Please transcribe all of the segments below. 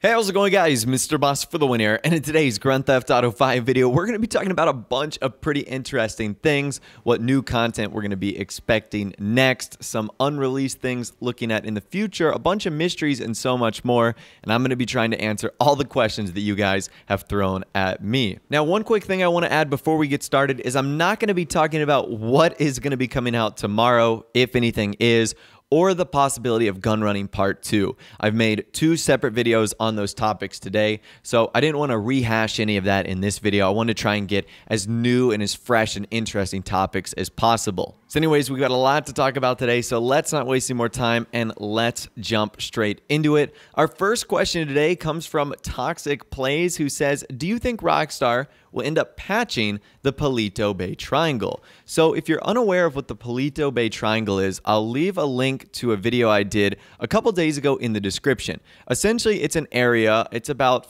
Hey, how's it going, guys? Mr. Boss for the win here, and in today's Grand Theft Auto 5 video, we're going to be talking about a bunch of pretty interesting things, what new content we're going to be expecting next, some unreleased things looking at in the future, a bunch of mysteries, and so much more, and I'm going to be trying to answer all the questions that you guys have thrown at me. Now, one quick thing I want to add before we get started is I'm not going to be talking about what is going to be coming out tomorrow, if anything is, or the possibility of gun running part 2. I've made 2 separate videos on those topics today, so I didn't want to rehash any of that in this video. I wanted to try and get as new and as fresh and interesting topics as possible. So anyways, we've got a lot to talk about today, so let's not waste any more time and let's jump straight into it. Our first question today comes from Toxic Plays, who says, do you think Rockstar will end up patching the Polito Bay Triangle? So if you're unaware of what the Polito Bay Triangle is, I'll leave a link to a video I did a couple days ago in the description. Essentially, it's an area, it's about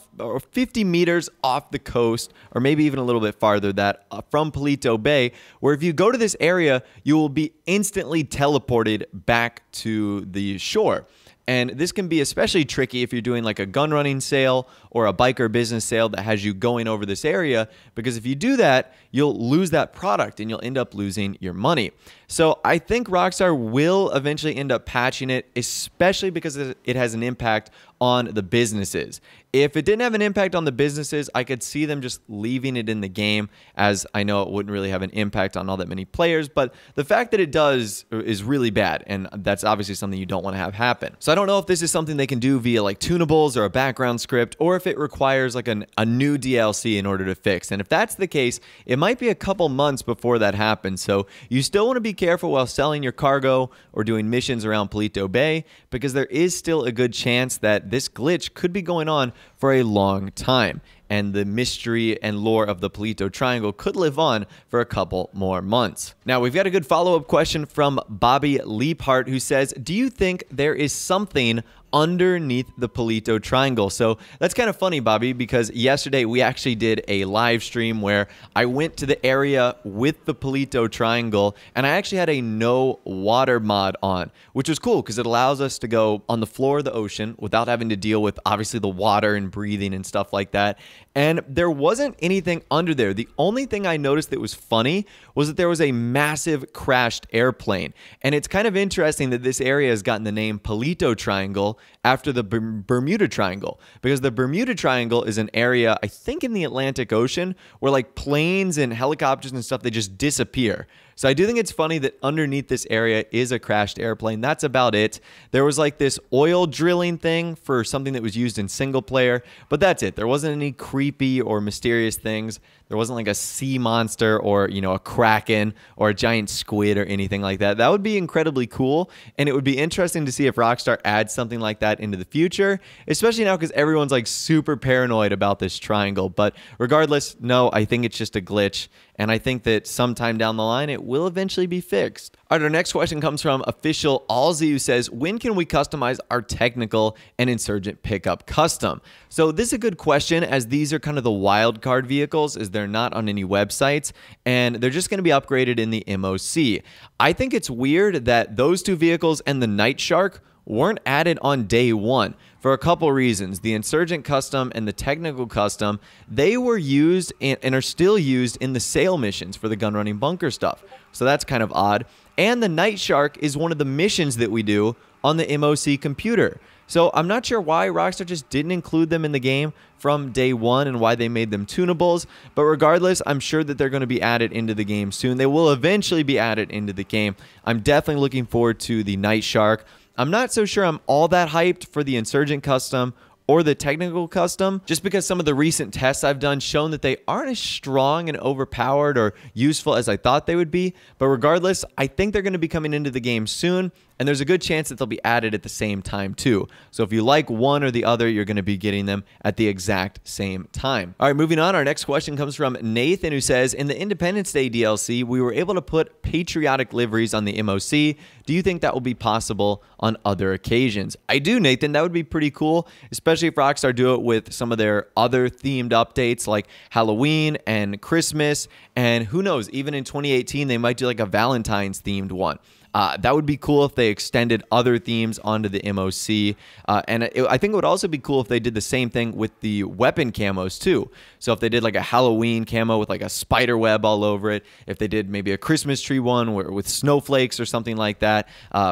50 meters off the coast, or maybe even a little bit farther that from Polito Bay, where if you go to this area, you will be instantly teleported back to the shore. And this can be especially tricky if you're doing like a gun running sale or a biker business sale that has you going over this area, because if you do that, you'll lose that product and you'll end up losing your money. So I think Rockstar will eventually end up patching it, especially because it has an impact on the businesses. If it didn't have an impact on the businesses, I could see them just leaving it in the game, as I know it wouldn't really have an impact on all that many players, but the fact that it does is really bad, and that's obviously something you don't want to have happen. So I don't know if this is something they can do via like tunables or a background script, or if it requires like a new DLC in order to fix. And if that's the case, it might be a couple months before that happens. So you still want to be careful while selling your cargo or doing missions around Polito Bay, because there is still a good chance that this glitch could be going on for a long time, and the mystery and lore of the Polito Triangle could live on for a couple more months. Now, we've got a good follow-up question from Bobby Leaphart, who says, do you think there is something underneath the Polito Triangle? So that's kind of funny, Bobby, because yesterday we actually did a live stream where I went to the area with the Polito Triangle, and I actually had a no water mod on, which was cool because it allows us to go on the floor of the ocean without having to deal with obviously the water and breathing and stuff like that. And there wasn't anything under there. The only thing I noticed that was funny was that there was a massive crashed airplane. And it's kind of interesting that this area has gotten the name Polito Triangle after the Bermuda Triangle, because the Bermuda Triangle is an area, I think, in the Atlantic Ocean where like planes and helicopters and stuff, they just disappear. So I do think it's funny that underneath this area is a crashed airplane. That's about it. There was like this oil drilling thing for something that was used in single player, but that's it. There wasn't any creepy or mysterious things. There wasn't like a sea monster or, you know, a kraken or a giant squid or anything like that. That would be incredibly cool, and it would be interesting to see if Rockstar adds something like that into the future, especially now because everyone's like super paranoid about this triangle. But regardless, no, I think it's just a glitch, and I think that sometime down the line it will eventually be fixed. All right, our next question comes from Official Alzi, who says, when can we customize our technical and insurgent pickup custom? So this is a good question, as these are kind of the wild card vehicles, as they're not on any websites, and they're just going to be upgraded in the MOC. I think it's weird that those 2 vehicles and the Night Shark weren't added on day 1 for a couple reasons. The Insurgent Custom and the Technical Custom, they were used and are still used in the sale missions for the gun running bunker stuff. So that's kind of odd. And the Night Shark is one of the missions that we do on the MOC computer. So I'm not sure why Rockstar just didn't include them in the game from day 1 and why they made them tunables. But regardless, I'm sure that they're going to be added into the game soon. They will eventually be added into the game. I'm definitely looking forward to the Night Shark. I'm not so sure I'm all that hyped for the Insurgent Custom or the Technical Custom, just because some of the recent tests I've done shown that they aren't as strong and overpowered or useful as I thought they would be. But regardless, I think they're going to be coming into the game soon, and there's a good chance that they'll be added at the same time too. So if you like one or the other, you're going to be getting them at the exact same time. All right, moving on. Our next question comes from Nathan, who says, in the Independence Day DLC, we were able to put patriotic liveries on the MOC. Do you think that will be possible on other occasions? I do, Nathan. That would be pretty cool, especially if Rockstar do it with some of their other themed updates like Halloween and Christmas, and who knows, even in 2018 they might do like a Valentine's themed one. That would be cool if they extended other themes onto the MOC. I think it would also be cool if they did the same thing with the weapon camos too. So if they did like a Halloween camo with like a spider web all over it, if they did maybe a Christmas tree one with snowflakes or something like that.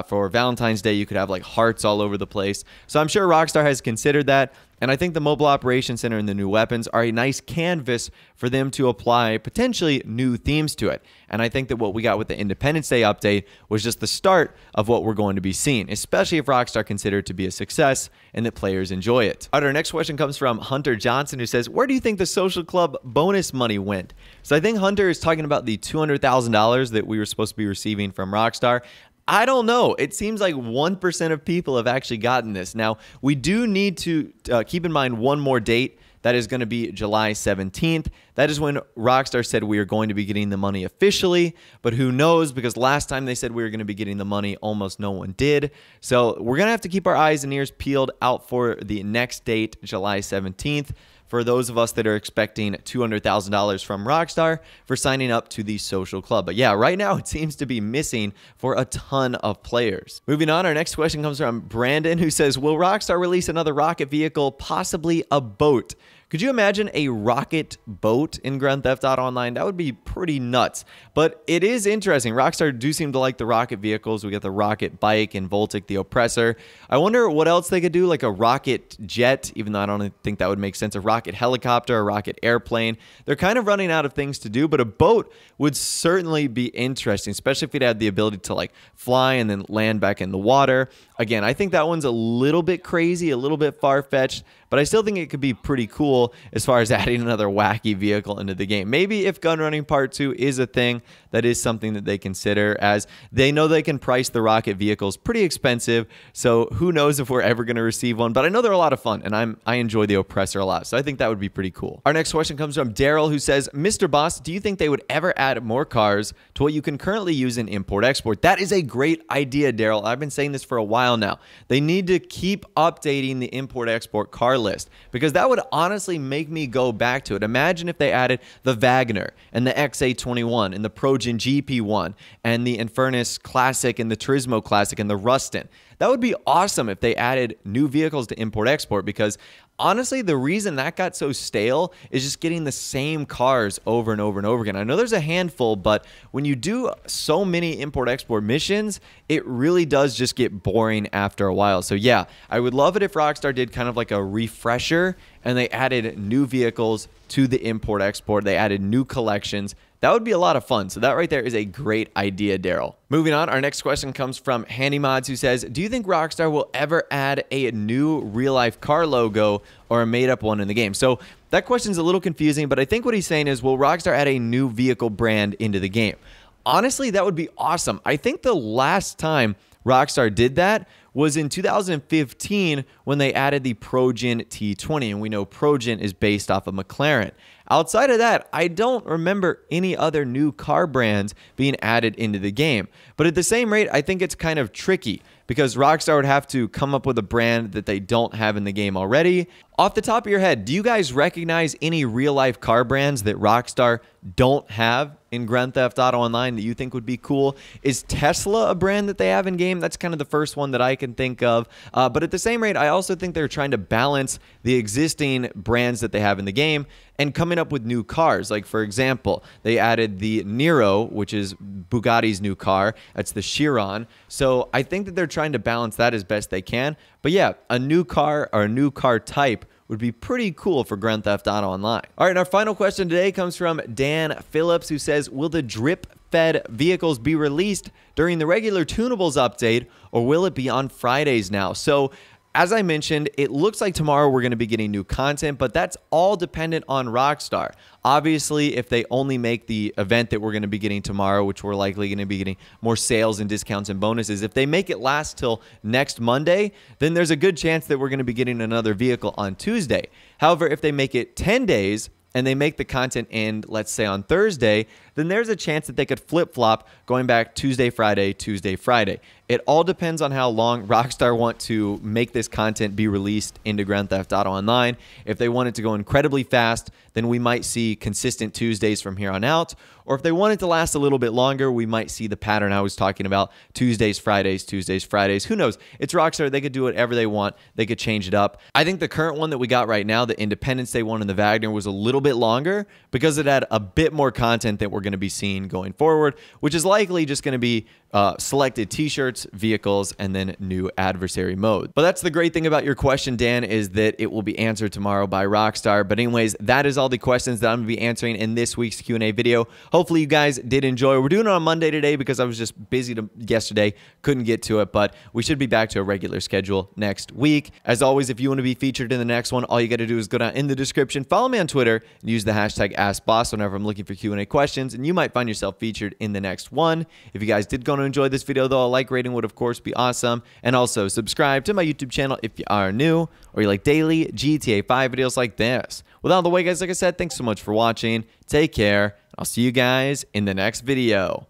For Valentine's Day, you could have like hearts all over the place. So I'm sure Rockstar has considered that. And I think the Mobile Operations Center and the new weapons are a nice canvas for them to apply potentially new themes to it. And I think that what we got with the Independence Day update was just the start of what we're going to be seeing, especially if Rockstar consider it to be a success and that players enjoy it. All right, our next question comes from Hunter Johnson, who says, where do you think the social club bonus money went? So I think Hunter is talking about the $200,000 that we were supposed to be receiving from Rockstar. I don't know. It seems like 1% of people have actually gotten this. Now, we do need to keep in mind one more date. That is going to be July 17th. That is when Rockstar said we are going to be getting the money officially. But who knows? Because last time they said we were going to be getting the money, almost no one did. So we're going to have to keep our eyes and ears peeled out for the next date, July 17th. For those of us that are expecting $200,000 from Rockstar for signing up to the social club. But yeah, right now it seems to be missing for a ton of players. Moving on, our next question comes from Brandon, who says, will Rockstar release another rocket vehicle, possibly a boat? Could you imagine a rocket boat in Grand Theft Auto Online? That would be pretty nuts. But it is interesting. Rockstar do seem to like the rocket vehicles. We got the rocket bike and Voltic the Oppressor. I wonder what else they could do, like a rocket jet, even though I don't think that would make sense. A rocket helicopter, a rocket airplane. They're kind of running out of things to do, but a boat would certainly be interesting, especially if it had the ability to like fly and then land back in the water. Again, I think that one's a little bit crazy, a little bit far-fetched, but I still think it could be pretty cool as far as adding another wacky vehicle into the game. Maybe if Gun Running Part 2 is a thing, that is something that they consider, as they know they can price the rocket vehicles pretty expensive, so who knows if we're ever going to receive one, but I know they're a lot of fun, and I enjoy the Oppressor a lot, so I think that would be pretty cool. Our next question comes from Daryl, who says, Mr. Boss, do you think they would ever add more cars to what you can currently use in import-export? That is a great idea, Daryl. I've been saying this for a while now. They need to keep updating the import-export car list, because that would honestly make me go back to it. Imagine if they added the Wagner and the XA21 and the Progen GP1 and the Infernus Classic and the Turismo Classic and the Rustin. That would be awesome if they added new vehicles to import-export, because honestly, the reason that got so stale is just getting the same cars over and over and over again. I know there's a handful, but when you do so many import-export missions, it really does just get boring after a while. So yeah, I would love it if Rockstar did kind of like a refresher and they added new vehicles to the import-export. They added new collections. That would be a lot of fun. So that right there is a great idea, Daryl. Moving on, our next question comes from HandyMods, who says, do you think Rockstar will ever add a new real-life car logo or a made-up one in the game? So that question's a little confusing, but I think what he's saying is, will Rockstar add a new vehicle brand into the game? Honestly, that would be awesome. I think the last time Rockstar did that was in 2015 when they added the Progen T20, and we know Progen is based off of McLaren. Outside of that, I don't remember any other new car brands being added into the game. But at the same rate, I think it's kind of tricky, because Rockstar would have to come up with a brand that they don't have in the game already. Off the top of your head, do you guys recognize any real-life car brands that Rockstar don't have in Grand Theft Auto Online that you think would be cool? Is Tesla a brand that they have in-game? That's kind of the first one that I can think of. But at the same rate, I also think they're trying to balance the existing brands that they have in the game and coming up with new cars. Like, for example, they added the Nero, which is Bugatti's new car. That's the Chiron. So I think that they're trying to balance that as best they can. But yeah, a new car or a new car type would be pretty cool for Grand Theft Auto Online. All right, and our final question today comes from Dan Phillips, who says, will the drip-fed vehicles be released during the regular tunables update, or will it be on Fridays now? So as I mentioned, it looks like tomorrow we're going to be getting new content, but that's all dependent on Rockstar. Obviously, if they only make the event that we're going to be getting tomorrow, which we're likely going to be getting more sales and discounts and bonuses, if they make it last till next Monday, then there's a good chance that we're going to be getting another vehicle on Tuesday. However, if they make it 10 days, and they make the content end, let's say, on Thursday, then there's a chance that they could flip-flop going back Tuesday, Friday, Tuesday, Friday. It all depends on how long Rockstar want to make this content be released into Grand Theft Auto Online. If they want it to go incredibly fast, then we might see consistent Tuesdays from here on out. Or if they want it to last a little bit longer, we might see the pattern I was talking about, Tuesdays, Fridays, Tuesdays, Fridays. Who knows? It's Rockstar. They could do whatever they want. They could change it up. I think the current one that we got right now, the Independence Day one and the Wagner, was a little bit longer because it had a bit more content that we're going to be seeing going forward, which is likely just going to be selected t-shirts, vehicles, and then new adversary mode. But that's the great thing about your question, Dan, is that it will be answered tomorrow by Rockstar. But anyways, that is all the questions that I'm going to be answering in this week's Q&A video. Hopefully you guys did enjoy. We're doing it on Monday today because I was just busy yesterday, couldn't get to it, but we should be back to a regular schedule next week. As always, if you want to be featured in the next one, all you got to do is go down in the description, follow me on Twitter, and use the hashtag AskBoss whenever I'm looking for Q&A questions, and you might find yourself featured in the next one. If you guys did go to enjoy this video, though, a like rating would of course be awesome, and also subscribe to my YouTube channel if you are new or you like daily GTA 5 videos like this. With all the way, guys, like I said, thanks so much for watching. Take care. I'll see you guys in the next video.